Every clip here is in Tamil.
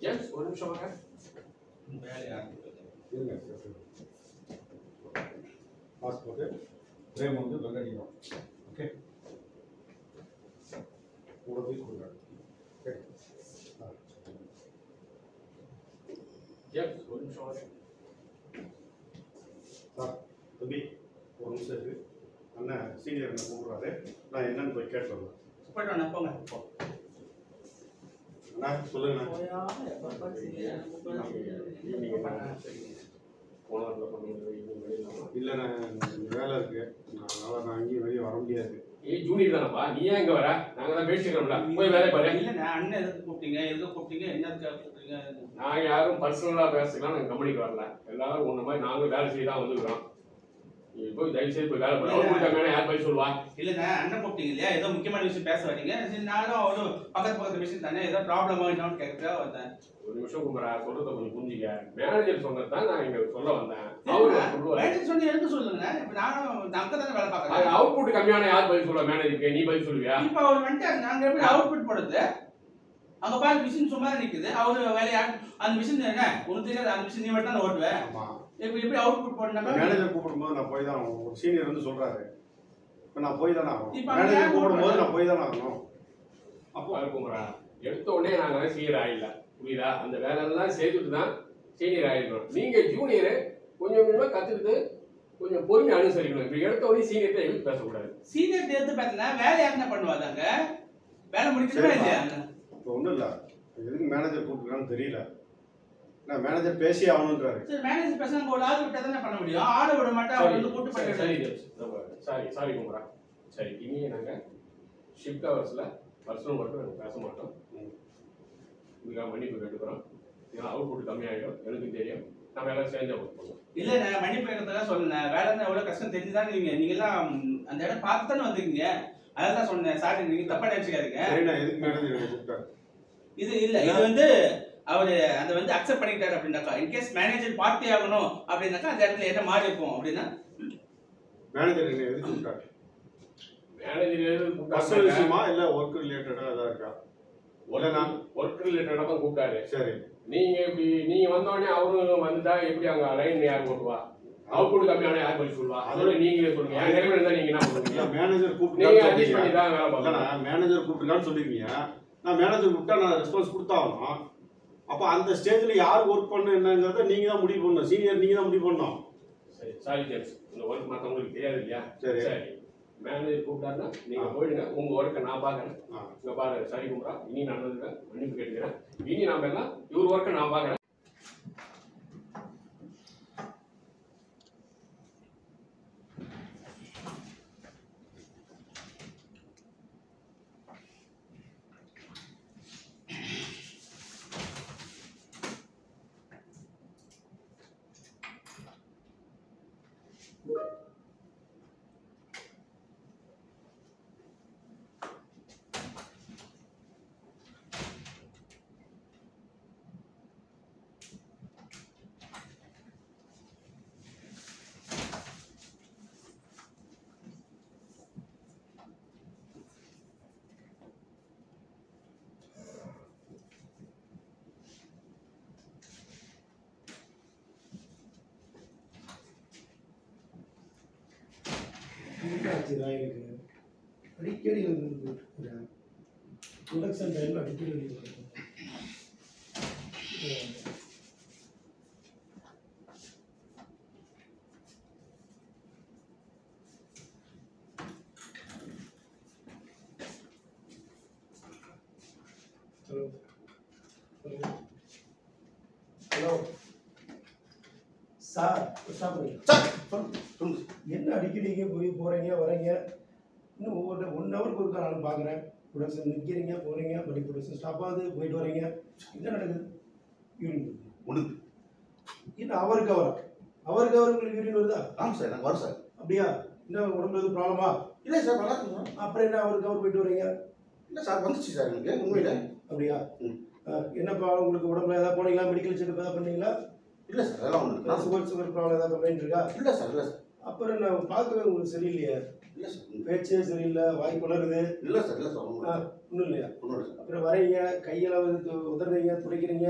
ஜேம்ஸ் ஒரு நிமிஷம் வாங்க. வேலையா இருங்க சார். பாஸ்போர்ட் நேம் வந்து வெங்கடியம். ஓகே கூட போய் கொடுங்க. ஓகே ஜேம்ஸ் ஒரு நிமிஷம் வாங்க. சார் தம்பி ஒரு நிமிஷம் இருக்கு. அண்ணன் சீனியர் என்ன கூப்பிடுறாரு. நான் என்னன்னு போய் கேட்டு வரேன். போய்ட்டு வாங்க போங்க. அண்ணா சொல்லுங்க. இல்லைண்ணா வேலை இருக்கு, அதனால நான் அங்கேயும் வெளியே வர முடியாது. ஜூனியர் தானப்பா, நீ ஏன் இங்க வர? நாங்க தான் பேசிக்கிறோம்ல, போய் வேலை பாரு. இல்லைண்ணா அண்ணன் எதுக்கு கூப்பிட்டீங்க, எதுக்கு கூப்பிட்டீங்க, என்னதுக்காக கூப்பிட்டீங்க? நான் யாரும் பர்சனலா பேசிக்கலாம், நாங்கள் கம்பெனிக்கு வரல. எல்லாரும் ஒன்று மாதிரி நாங்களும் வேலை செய்ய தான் வந்துருக்கிறோம். நீ போய் தயவுசெய்து போய் வேலை பண்ண. அவங்க யார் போய் சொல்லுவா? இல்லைண்ணா அண்ணன் கூப்பிட்டீங்க இல்லையா, ஏதோ முக்கியமான விஷயம் பேச வரீங்க. சரி நானும் ஒரு பக்கத்து விஷயம் தானே, ஏதோ ப்ராப்ளமா என்னன்னு கேட்க வந்தேன். ஒரு நிமிஷம் கும்பரா, சொல்றத கொஞ்சம் புரிஞ்சுக்க. மேனேஜர் சொன்னது தான் நான் இங்க சொல்ல வந்தேன். மேனேஜர் சொல்லி எடுத்து சொல்லுங்க. இப்ப நானும் அங்க தானே வேலை பார்க்கறேன். அவுட்புட் கம்மியான யார் பதில் சொல்லுவா? மேனேஜருக்கு நீ பதில் சொல்லுவியா? இப்ப அவர் வந்துட்டாரு, நாங்க எப்படி அவுட்புட் போடுறது? அங்க பாரு மிஷின் சும்மா நிக்குது, அவரு வேலையா அந்த மிஷின் என்ன உனக்கு தெரியாது, அந்த மிஷின் நீ மட்டும் தான் ஓட்டுவேன். எப்படி அவுட்புட் போடணும்? மேனேஜர் கூப்பிடும்போது நான் போய் தான் ஆகணும். ஒரு சீனியர் வந்து சொல்றாரு, இப்போ நான் போய் தானே ஆகணும். மேனேஜர் கூப்பிடும்போது நான் போய் தானே ஆகணும். அப்போ கும்பரா, எடுத்த உடனே நாங்கள் சீனியர் ஆயிடல, புரியுதா? அந்த வேலையெல்லாம் செய்துட்டு தான் சீனியர் ஆகிடணும். நீங்க ஜூனியரு கொஞ்சம் கொஞ்சமாக கற்றுக்கிட்டு கொஞ்சம் பொறுமையை அனுசரிக்கணும். இப்போ எடுத்த உடனே சீனியர்கிட்ட எதுவும் பேசக்கூடாது. சீனியர் எடுத்து பார்த்தீங்கன்னா வேலை யாருன்னா பண்ணுவாதாங்க, வேலை முடிக்கணுமா இல்லையா? இப்போ ஒன்றும் இல்லை, எதுக்கு மேனேஜர் கூப்பிட்டுருக்கான்னு தெரியல. நான் மேனேஜர் பேசி ஆகணுன்றாரு. சரி மேனேஜர் பேச நாங்கள் ஒரு ஆள் விட்டா தானே பண்ண முடியும், ஆளை விட மாட்டேன். அவர் வந்து கூட்டு பண்ணி சாரி கும்பரா. சரி, இனியே நாங்கள் ஷிஃப்ட் ஹவர்ஸில் பர்சனல் ஒர்க்கு நாங்கள் பேச மாட்டோம். இதுக்காக மன்னிப்பு கேட்டுக்கிறோம். ஏன்னா அவுட்புட் கம்மியாகிடும், எனக்கு தெரியும். நம்ம எல்லாம் சேர்ந்து ஒர்க் பண்ணுவோம். இல்லை நான் மன்னிப்பு கேட்கறதுக்காக சொல்லுங்க, வேலை இருந்தால் எவ்வளோ கஷ்டம் தெரிஞ்சுதான் நீங்கெல்லாம் அந்த இடம் பார்த்து தானே வந்துருக்கீங்க. அதான் தான் சொன்னேன். சாரி நீங்கள் தப்பாக நினச்சிக்காதீங்க. எதுக்கு மேனேஜர் கூப்பிட்டாரு? இது இல்லை, இது வந்து அவர் அதை வந்து அக்செப்ட் பண்ணிக்கிட்டாரு அப்படின்னாக்கா, இன்கேஸ் மேனேஜர் பார்ட்டி ஆகணும் அப்படின்னாக்கா அந்த இடத்துல என்ன மாறி இருக்கும் அப்படின்னா. மேனேஜர் என்ன எதுக்கு கூப்பிட்டாரு? மேனேஜர் பர்சனல் விஷயமா இல்லை ஒர்க் ரிலேட்டடாக ஏதாவது இருக்கா? ஒர்க் ரிலேட்டடாக தான் கூப்பிட்டாரு. சரி, நீங்க வந்தோடனே அவரும் வந்துட்டா எப்படி அங்க லைன் யார் போட்டுவா? அவுட்புட் கம்மியான யார் பதில் சொல்லுவா? அதோட நீங்களே சொல்லுங்க. என் நிலைமையில இருந்தா நீங்க என்ன பண்ணுவீங்க? மேனேஜர் கூப்பிட்டு மேனேஜர் கூப்பிட்டுருக்கான்னு சொல்லிருக்கீங்க. நான் மேனேஜர் கூப்பிட்டா நான் ரெஸ்பான்ஸ் கொடுத்தாகணும். அப்போ அந்த ஸ்டேஜில் யார் ஒர்க் பண்ண என்னங்கிறத நீங்க தான் முடிவு பண்ணணும். சீனியர் நீங்க தான் முடிவு பண்ணணும். சரி, சாரி ஜேம்ஸ், இந்த ஒர்க் மற்றவங்களுக்கு தெரியாது இல்லையா? சரி சரி, மேனேஜர் கூப்பிட்டாருன்னா நீங்க போயிடுங்க, உங்க ஒர்க்கை நான் பார்க்கறேன். இங்க பாருங்க, சரி கும்பரா, இனி நடந்ததுக்கு மன்னிப்பு கேட்டுக்கிறேன். இனி நாம எல்லாம் இவர் ஒர்க்கை நான் பார்க்கறேன். எனக்கு அடிக்கடி வந்து ப்ரொடக்ஷன் டைமில் அடிக்கடி வந்து ஹலோ சார், என்ன அடிக்கடி இங்கே போகிறீங்க வரீங்க? இன்னும் ஒவ்வொரு 1 ஹவருக்கு ஒருக்கா நான் பார்க்குறேன். ப்ரொடக்ஷன் நிற்கிறீங்க போகிறீங்க, படி ப்ரொடக்ஷன் ஸ்டாப் ஆகுது, போயிட்டு வரீங்க. என்ன நடக்குது? யூரின் ஒன்று என்ன அவருக்கு உங்களுக்கு யூரின் வருதா? ஆமாம் சார், எனக்கு வரும் சார். அப்படியா? என்ன உடம்புல எதுவும் ப்ராப்ளமா? இல்லை சார், நல்லா இருக்குங்க. அப்புறம் என்ன அவருக்கு போயிட்டு வரீங்க? இல்லை சார், வந்துச்சு சார் எனக்கு உண்மையில். அப்படியா? என்ன ப்ராப்ளம் உங்களுக்கு உடம்புல? ஏதாவது போனீங்களா? மெடிக்கல் செக்அப் ஏதாவது பண்ணீங்களா? இல்லை சார், அதெல்லாம் ஒன்று. சுகர் ப்ராப்ளம் ஏதாவது கம்ப்ளைண்ட் இருக்கா? இல்லை சார், இல்லை சார். அப்புறம் நான் பார்க்கவே உங்களுக்கு சரியில்லையா? இல்லை சார். பேச்சே சரியில்லை, வாய் குளருது. இல்லை சார், இல்லை சார். ஒன்றும் இல்லையா? ஒன்றும் இல்லை சார். அப்புறம் வரைங்க, கையெல்லாம் உதறீங்க, துடைக்கிறீங்க.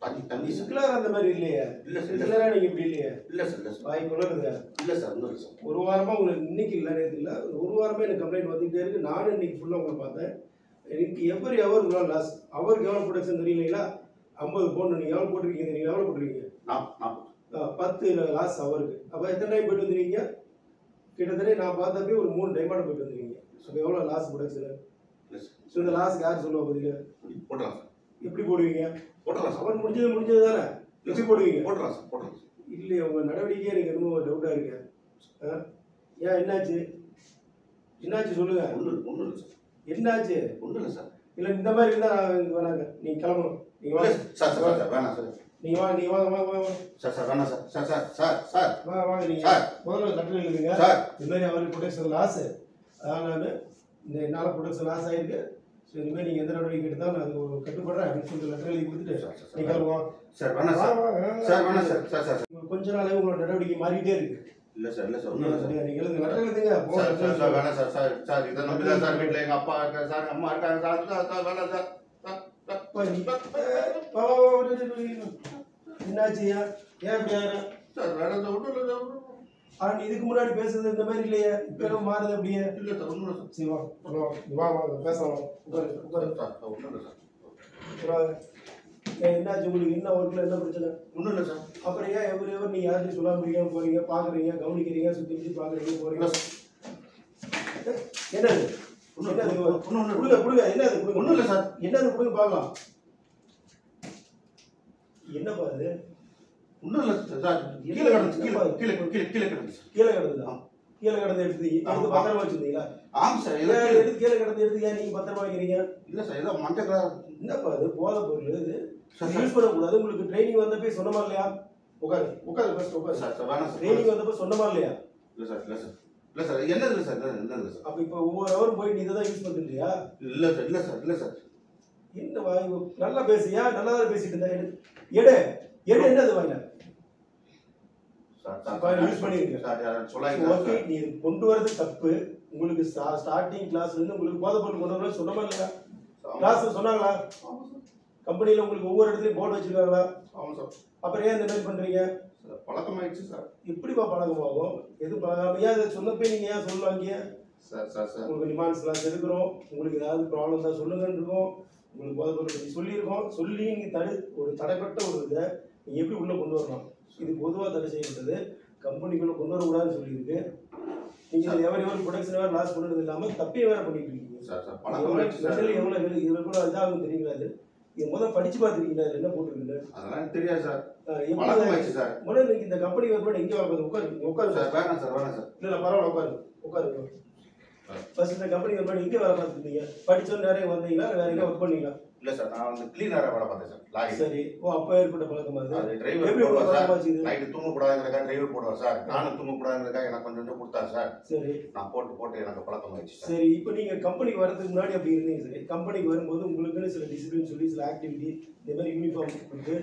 தண்ணி சார். சிக்கலாக அந்த மாதிரி இல்லையா? இல்லை சார். சிக்கலாக நீங்கள் இப்படி இல்லையா? இல்லை சார், இல்லை சார். வாய் குளருது. இல்லை சார், ஒன்றும் இல்லை சார். ஒரு வாரமாக உங்களுக்கு இன்னைக்கு இல்லை, நேற்று இல்லை, ஒரு வாரமாக எனக்கு கம்ப்ளைண்ட் வந்துகிட்டே இருக்கு. நானும் இன்னைக்கு ஃபுல்லாக உங்களை பார்த்தேன். எனக்கு எவர் இவ்வளோ லாஸ், அவருக்கு எவ்வளோ ப்ரொடக்ஷன் தெரியலைங்களா? 50 பவுன் நீங்கள் எவ்வளோ போட்டிருக்கீங்க? நீங்கள் எவ்வளோ போட்டிருக்கீங்க? 10 லாஸ் அவருக்கு. அப்போ எத்தனை டைம் போயிட்டு வந்துருக்கீங்க? கிட்டத்தட்ட நான் பார்த்தப்பே ஒரு 3 டைமாக போயிட்டு வந்துருக்கீங்க. அப்போ எவ்வளோ லாஸ் ப்ரொடக்ஷனு? ஸோ இந்த லாஸ்க்கு யார் சொல்லுவா பதில்? போட்டுறலாம் சார். எப்படி போடுவீங்க? போட்டுறலாம் சார். அவர் முடிஞ்சது தானே, எப்படி போடுவீங்க? போட்டுறலாம் சார், போட்டுறலாம் சார். இல்லையே, உங்கள் நடவடிக்கையே எனக்கு ரொம்ப டவுட்டாக இருக்கு. ஏன் என்னாச்சு? என்னாச்சு சொல்லுங்க. ஒன்றும் இல்லை சார். என்னாச்சு? ஒன்றும் இல்லை சார். இல்லை இந்த மாதிரி இருந்தால் நான் வராங்க. நீங்கள் கிளம்பணும். நீங்கள் வாங்க சார், சார், சார், வேணாம் சார். நீங்கள் வாங்க, நீங்கள் வாங்க வாங்க வாங்க சார், சார், வேணாம் sir. Sir, sir, sir, sir. வாங்க வாங்க நீங்கள் சார். முதல்ல லெட்டர் எழுதுங்க. சார். இந்த மாதிரி அவருக்கு ப்ரொடக்ஷன் லாஸு, அதான் நான் இந்த என்னால் ப்ரொடக்ஷன் லாஸ் ஆகிருக்கு. ஸோ இனிமேல் நீங்கள் எந்த நடவடிக்கை எடுத்தாலும் நான் அதுக்கு ஒரு கட்டுப்படுறேன் அப்படின்னு சொல்லிட்டு லெட்டர் எழுதி கொடுத்துட்டு சார், சார், நீங்கள் கிளம்புவோம். சார், வேணாம் சார். சார், வேணாம் சார். Sir, sir. கொஞ்ச நாளாக உங்களோட நடவடிக்கை மாறிக்கிட்டே இருக்கு. இல்லை சார், இல்லை சார், ஒன்றும் இல்லை சார். நீங்கள் எழுதுங்க, லெட்டர் எழுதுங்க. சார், சார், சார், வேணாம் சார். சார், சார், இதை நம்பி தான் சார் வீட்டில் எங்கள் அப்பா இருக்காங்க சார், அம்மா இருக்காங்க சார். சார், சார், வேணாம் சார். என்னாச்சியா? ஏன் இப்படி ஆகிறேன்? சார், வேணாம் சார், ஒன்றும் இல்லை சார். ஆனால் இதுக்கு முன்னாடி பேசுறது இந்த மாதிரி இல்லையே, இப்போ மாறுது அப்படியே. இல்லை சார், ஒன்றும் இல்லை சார். சரி வா வா வா பேசலாம். உட்காரு உட்காரு. சார், ஒன்றும் இல்லை சார். என்னாச்சு உங்களுக்கு? என்ன ஒர்க்கில் என்ன பிரச்சனை? ஒன்றும் இல்லை சார். அப்புறம் ஏன் எவர் நீங்கள் யார்ட்டையும் சொல்லாம முடியாமல் போகிறீங்க, பார்க்குறீங்க, கவனிக்கிறீங்க, சுற்றி சுற்றி பார்க்குறீங்க, போகிறீங்க. என்னது? கொடுங்க கொடுங்க. என்னது? ஒன்றும் இல்லை சார். என்னது கொடுங்க பார்க்கலாம். என்னப்பா அது? ஒன்றும் இல்லை சார். கீழே கிடந்துச்சு. கீழே கிடந்துச்சு. கீழே கிடந்ததா? கீழே கிடந்து எடுத்து பத்திரமா வச்சுருந்தீங்களா? ஆமாம் சார். எடுத்து கீழே கிடந்து எடுத்து ஏன் நீங்கள் பத்திரமா வைக்கிறீங்க? இல்லை சார், ஏதோ மஞ்சள் கலர். என்னப்பா அது? போதை பொருள் இது யூஸ் பண்ணக்கூடாது. உங்களுக்கு ட்ரைனிங் வந்தப்போ சொன்னமா இல்லையா? உட்காரு உட்காரு ஃபர்ஸ்ட் உட்காரு. சார், சார், வேணாம் சார். ட்ரைனிங் வந்தப்போ சொன்னமா இல்லையா? இல்லை சார், இல்லை சார், இல்லை சார். என்னது இல்லை சார், என்னது சார்? அப்போ இப்போ ஒவ்வொரு ஹவரும் போயிட்டு இதை தான் யூஸ் பண்ணுறியா? இல்லை சார், இல்லை சார், இல்லை சார். என்ன வாய் நல்லா பேசியா? நல்லா தான் பேசிட்டு இருந்தா. எடு எடு. என்னது வாயில? யூஸ் பண்ணிருக்கேன். ஓகே, நீ கொண்டு வரது தப்பு. உங்களுக்கு ஸ்டார்டிங் கிளாஸ்ல இருந்து உங்களுக்கு போதை பொருள் கொண்டு வர சொன்னமா இல்லையா? கிளாஸ்ல சொன்னாங்களா? கம்பெனியில் உங்களுக்கு ஒவ்வொரு இடத்துலையும் போர்டு வச்சிருக்காங்களா? ஆமாம் சார். அப்புறம் ஏன் இந்த மாதிரி பண்ணுறீங்க? சார், பழக்கமாயிடுச்சு சார். எப்படிப்பா பழக்கமாகும்? எது பழகாம ஏன் அதை சொன்னப்பே நீங்கள் ஏன் சொல்லுவாங்க? Sir, sir, sir. உங்களுக்கு டிமாண்ட்ஸ் கிளாஸ் எடுக்கிறோம், உங்களுக்கு ஏதாவது ப்ராப்ளம் தான் சொல்லுங்கன்னு இருக்கோம், உங்களுக்கு போதை பொருள் பற்றி சொல்லியிருக்கோம். சொல்லி நீங்கள் ஒரு தடைப்பட்ட ஒரு இதை நீங்கள் எப்படி உள்ளே கொண்டு வரலாம்? இது பொதுவாக தடை செய்யப்பட்டது, கம்பெனிக்குள்ளே கொண்டு வரக்கூடாதுன்னு சொல்லியிருக்கு. நீங்கள் எவர் ப்ரொடக்ஷன் வேறு லாஸ் பண்ணுறது இல்லாமல் தப்பே வேறு பண்ணிட்டு இருக்கீங்க. சார், சார், பழக்கமாயிடுச்சு சார். எவ்வளோ இதாகும் தெரியுங்களா? அது நீங்கள் முதல்ல படிச்சு பார்த்துருக்கீங்களா? என்ன போட்டுருக்குன்னு அதெல்லாம் தெரியாது சார். எப்படி சார். முதல்ல இந்த கம்பெனி வரப்போ எங்கே வரப்போது? உட்காரு சார், வேணாம் சார், வேணாம் சார். இல்லை பரவாயில்ல, உட்காரு ஃபர்ஸ்ட். இந்த கம்பெனி வரப்போ எங்கே வேலை பார்த்துருந்தீங்க? படித்தோன்னு நிறைய வந்தீங்களா? இல்லை வேற எங்கே ஒர்க் பண்ணீங்களா? இல்லை சார், நான் வந்து கிளீனராக வேலை பார்த்தேன் சார். லாரி. சரி. அப்போ ஏற்பட்ட பழக்கமா அது? அது டிரைவர் எப்படி போடுவார் சார். பழக்கமாச்சு? நைட்டு தூங்கக்கூடாதுங்கிறக்கா டிரைவர் போடுவார் சார். நானும் தூங்கக்கூடாதுங்கிறக்கா எனக்கு கொஞ்சம் கொஞ்சம் கொடுத்தாரு சார். சரி. நான் போட்டு எனக்கு பழக்கமாயிடுச்சு சார். சரி, இப்போ நீங்கள் கம்பெனிக்கு வரதுக்கு முன்னாடி அப்படி இருந்தீங்க. சரி, கம்பெனிக்கு வரும்போது உங்களுக்குன்னு சில டிசிப்ளின் சொல்லி சில ஆக்டிவிட்டி இந்த மாதிரி யூனிஃபார்ம் கொடுத்து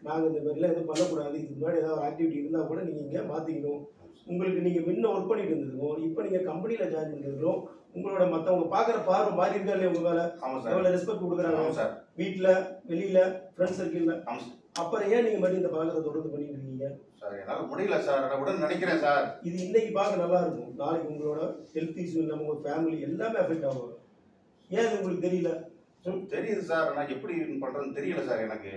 நாங்கள் இந்த மாதிரிலாம் எதுவும் பண்ணக்கூடாது, இதுக்கு முன்னாடி ஏதாவது ஒரு ஆக்டிவிட்டி இருந்தால் கூட நீங்கள் இங்கே மாற்றிக்கணும். உங்களுக்கு நீங்கள் முன்ன ஒர்க் பண்ணிட்டு இருந்ததுக்கும் இப்போ நீங்கள் கம்பெனியில் ஜாயின் பண்ணுறதுக்கும் உங்களோட மற்றவங்க பார்க்குற பார்வை மாறி இருக்கா இல்லையா? உங்க மேலே ஆமாம் சார். எவ்வளோ ரெஸ்பெக்ட் கொடுக்குறாங்க சார். வீட்டில், வெளியில், ஃப்ரெண்ட்ஸ் சர்க்கிளில். ஆமாம் சார். அப்புறம் ஏன் நீங்கள் மறுபடியும் இந்த பழக்கத்தை தொடர்ந்து பண்ணிட்டு இருக்கீங்க? சார், என்னால் முடியல சார். நான் உடனே நினைக்கிறேன் சார். இது இன்னைக்கு பார்க்க நல்லா இருக்கும், நாளைக்கு உங்களோட ஹெல்த் இஷ்யூ இல்லாமல் உங்கள் ஃபேமிலி எல்லாமே அஃபெக்ட் ஆகும். ஏன் இது உங்களுக்கு தெரியல? தெரியுது சார், நான் எப்படி பண்ணுறதுன்னு தெரியல சார் எனக்கு.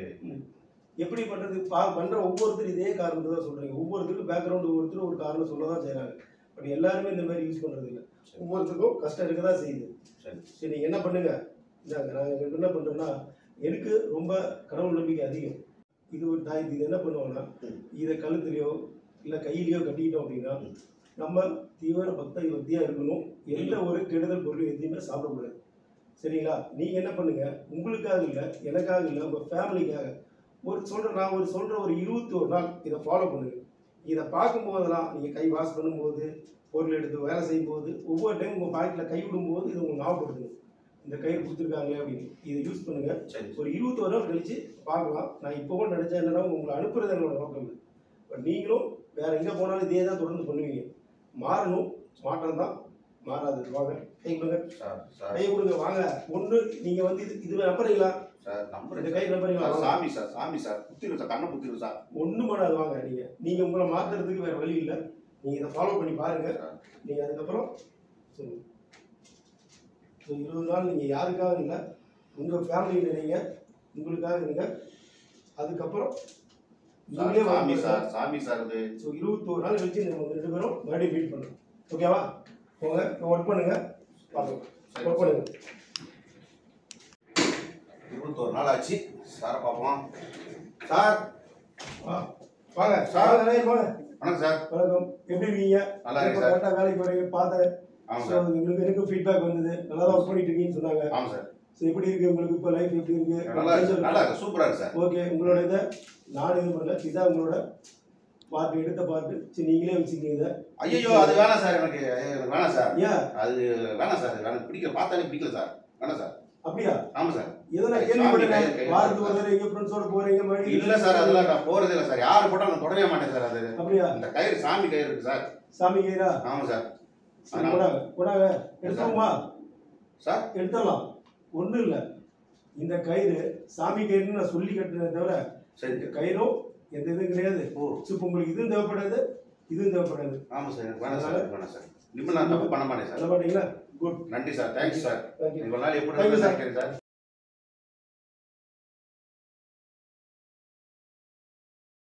எப்படி பண்ணுறது? பண்ணுற ஒவ்வொருத்தரும் இதே காரணத்தை தான் சொல்கிறீங்க. ஒவ்வொருத்தருக்கும் பேக்ரவுண்டு ஒவ்வொருத்தரும் ஒரு காரணம் சொல்ல தான் செய்கிறாங்க. பட் எல்லாருமே இந்த மாதிரி யூஸ் பண்ணுறது இல்லை. ஒவ்வொருத்தருக்கும் கஷ்டம் இருக்க தான் செய்யுது. சரி, நீங்கள் என்ன பண்ணுங்க, நாங்கள் என்ன பண்ணுறோன்னா, எனக்கு ரொம்ப கடவுள் நம்பிக்கை அதிகம். இது ஒரு தாய். இது என்ன பண்ணுவோம்னா, இதை கழுத்துலையோ இல்லை கையிலையோ கட்டிக்கிட்டோம் அப்படின்னா நம்ம தீவிர பக்தியாக இருக்கணும். எந்த ஒரு கெடுதல் பொருளும் எதையுமே சாப்பிடக்கூடாது. சரிங்களா? நீங்கள் என்ன பண்ணுங்கள், உங்களுக்காக இல்லை, எனக்காக இல்லை, உங்கள் ஃபேமிலிக்காக நான் சொல்கிற ஒரு 21 நாள் இதை ஃபாலோ பண்ணுங்க. இதை பார்க்கும்போதெல்லாம் நீங்கள் கை வாஷ் பண்ணும்போது, பொருள் எடுத்து வேலை செய்யும்போது, ஒவ்வொரு டைம் உங்கள் பாக்கெட்டில் கை விடும்போது இது உங்களுக்கு ஞாபகப்படுத்துங்க, இந்த கயிறு கொடுத்துருக்காங்களே அப்படின்னு. இதை யூஸ் பண்ணுங்கள். ஒரு 21 நாள் கழித்து பார்க்கலாம். நான் இப்போ கூட நினச்சேன் என்னன்னா உங்களை அனுப்புறது என்னோட நோக்கம் இல்லை. பட் நீங்களும் வேற எங்கே போனாலும் இதே தான் தொடர்ந்து பண்ணுவீங்க. மாறணும், மாற்றம் தான் மாறாது. வாங்க கை கொடுங்க, கை கொடுங்க, வாங்க. ஒன்று நீங்கள் வந்து இது நம்புறீங்களா சார்? நம்பர் இந்த கை நம்புறீங்களா? சாமி சார் குத்திரும் சார், கண்ணை குத்திரும் சார். ஒன்றும் பண்ணாது. வாங்க, நீங்கள் உங்களை மாற்றுறதுக்கு வேறு வழி இல்லை. நீங்கள் இதை ஃபாலோ பண்ணி பாருங்கள். நீங்கள் அதுக்கப்புறம் சொல்லுங்கள். ஸோ 20 நாள் நீங்கள் யாருக்காக இல்லை, உங்கள் ஃபேமிலியில் இருங்க, உங்களுக்காக இருங்க. அதுக்கப்புறம் நீங்களே சாமி சார் இது. ஸோ 21 நாள் கழிச்சு நம்ம 2 பேரும் மறுபடியும் மீட் பண்ணணும். ஓகேவா? போங்க, ஒர்க் பண்ணுங்க, பார்க்கலாம். ஒர்க் பண்ணுங்க. 21 நாள் ஆச்சு. சாரை பார்ப்போம். சார் வாங்க சார். வாங்க. வணக்கம் சார். வணக்கம். எப்படி இருக்கீங்க? நல்லா இருக்கு சார். கரெக்டாக வேலைக்கு வரீங்க பார்த்தேன். ஆமாம் ஸோ சார். எனக்கு ஃபீட்பேக் வந்தது. நல்லா தான் ஒர்க் பண்ணிட்டு இருக்கீங்கன்னு சொன்னாங்க. ஆமாம் சார். ஸோ எப்படி இருக்கு உங்களுக்கு இப்போ லைஃப் எப்படி இருக்கு? நல்லா இருக்கு, சூப்பராக இருக்கு சார். ஓகே, உங்களோட இதை நான் இது பண்ணல, இதான் உங்களோட பார்ட்டு, எடுத்த பார்ட்டு. சரி, நீங்களே வச்சுக்கீங்க இதை. ஐயோ அது வேணாம் சார், எனக்கு வேணாம் சார். ஏன் அது வேணாம் சார், எனக்கு பிடிக்கல, பார்த்தாலே பிடிக்கல சார். வேணாம் சார். அப்படியா? ஆமாம் சார். ஏதோ நான் கேள்விப்பட்டேன், வாரத்துக்கு ஒரு தடவை எங்க ஃப்ரெண்ட்ஸோட போறீங்க மாதிரி. இல்லை சார், அதெல்லாம் நான் போகிறதே இல்லை சார். யார் போட்டால் நான் தொடவே மாட்டேன் சார். அது அப்படியா? இந்த கயிறு சாமி கயிறு இருக்கு சார். சாமி கயிறா? ஆமாம் சார். கொடாங்க எடுத்துருமா சார்? எடுத்துடலாம், ஒன்றும் இல்லை. இந்த கயிறு சாமி கயிறுன்னு நான் சொல்லி கட்டுறதை தவிர சரி, இந்த கயிறும் எந்த இதுவும் கிடையாது. ஓ ஸோ இப்போ உங்களுக்கு இதுவும் தேவைப்படாது, இதுவும் தேவைப்படாது. ஆமாம் சார், எனக்கு வேணாம் சார், வேணாம் சார். இனிமேல் நான் தப்பு பண்ண மாட்டேன் சார். சொல்ல மாட்டீங்களா? குட், நன்றி சார், தேங்க்யூ சார். தேங்க்யூ. இவ்வளோ நாள் Thank you, sir. எப்படி சார்?